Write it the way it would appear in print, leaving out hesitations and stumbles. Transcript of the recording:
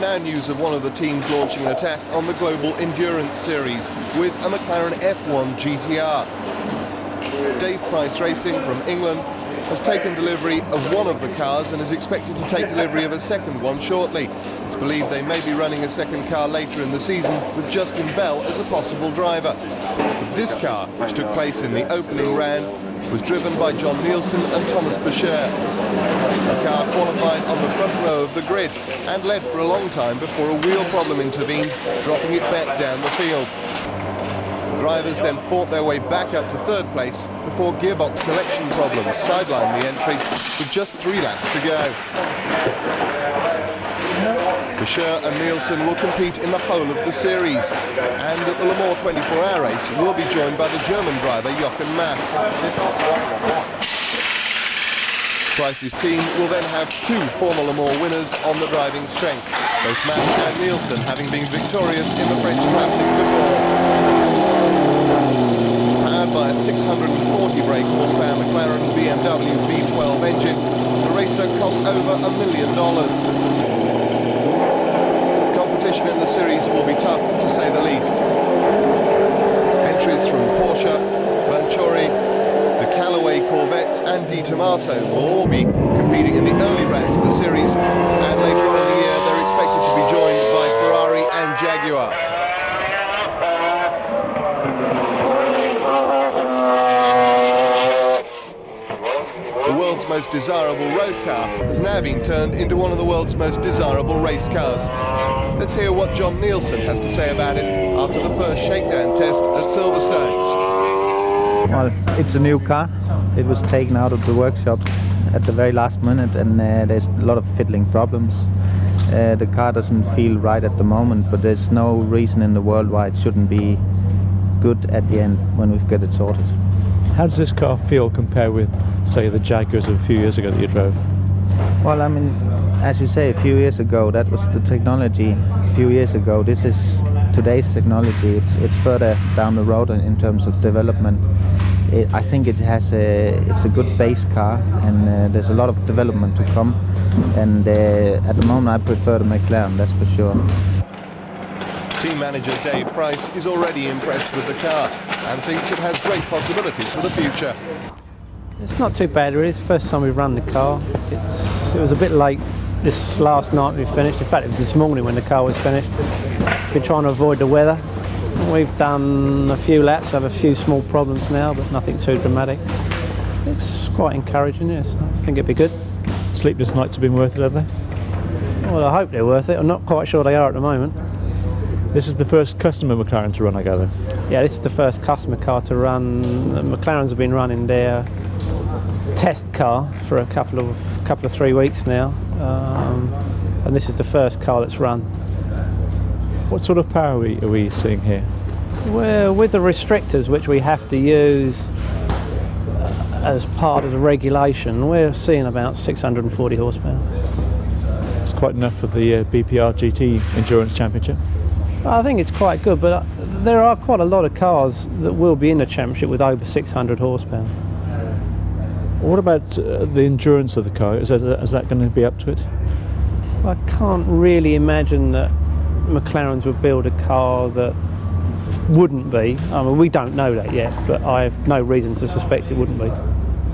now news of one of the teams launching an attack on the global endurance series with a McLaren F1 GTR. Dave Price Racing from England has taken delivery of one of the cars and is expected to take delivery of a second one shortly. It's believed they may be running a second car later in the season with Justin Bell as a possible driver. But this car, which took place in the opening round, was driven by John Nielsen and Thomas Bashir. The car qualified on the front row of the grid and led for a long time before a wheel problem intervened, dropping it back down the field. The drivers then fought their way back up to third place before gearbox selection problems sidelined the entry with just 3 laps to go. Bashir and Nielsen will compete in the whole of the series, and at the Le Mans 24-hour race will be joined by the German driver Jochen Mass. Price's team will then have 2 former Le Mans winners on the driving strength, both Mass and Nielsen having been victorious in the French Classic before. Powered by a 640 brake horsepower McLaren BMW V12 engine, the racer cost over $1 million. Competition in the series will be tough, to say the least. Entries from Porsche, Venturi, the Callaway Corvettes and Di Tommaso will all be competing in the early rounds of the series, and later on in the year they're expected to be joined by Ferrari and Jaguar. The world's most desirable road car has now been turned into one of the world's most desirable race cars. Let's hear what John Nielsen has to say about it after the first shakedown test at Silverstone. Well, it's a new car. It was taken out of the workshop at the very last minute, and there's a lot of fiddling problems. The car doesn't feel right at the moment, but there's no reason in the world why it shouldn't be good at the end when we've got it sorted. How does this car feel compared with, say, the Jaguars of a few years ago that you drove? Well, I mean, as you say, a few years ago, that was the technology. A few years ago, this is today's technology. It's further down the road in terms of development. I think it's a good base car, and there's a lot of development to come. And at the moment, I prefer the McLaren, that's for sure. Team manager Dave Price is already impressed with the car and thinks it has great possibilities for the future. It's not too bad really. It's the first time we've run the car. It was a bit late this last night we finished. In fact, it was this morning when the car was finished. Been trying to avoid the weather. We've done a few laps, have a few small problems now, but nothing too dramatic. It's quite encouraging, yes. I think it'd be good. Sleepless nights have been worth it, have they? Well, I hope they're worth it. I'm not quite sure they are at the moment. This is the first customer McLaren to run, I gather. Yeah, this is the first customer car to run. The McLarens have been running their test car for a couple of 3 weeks now, and this is the first car that's run. What sort of power are we seeing here? Well, with the restrictors which we have to use as part of the regulation, we're seeing about 640 horsepower. It's quite enough for the BPR GT Endurance Championship. I think it's quite good, but there are quite a lot of cars that will be in the championship with over 600 horsepower. What about the endurance of the car? Is that going to be up to it? I can't really imagine that McLarens would build a car that wouldn't be. I mean, we don't know that yet, but I have no reason to suspect it wouldn't be.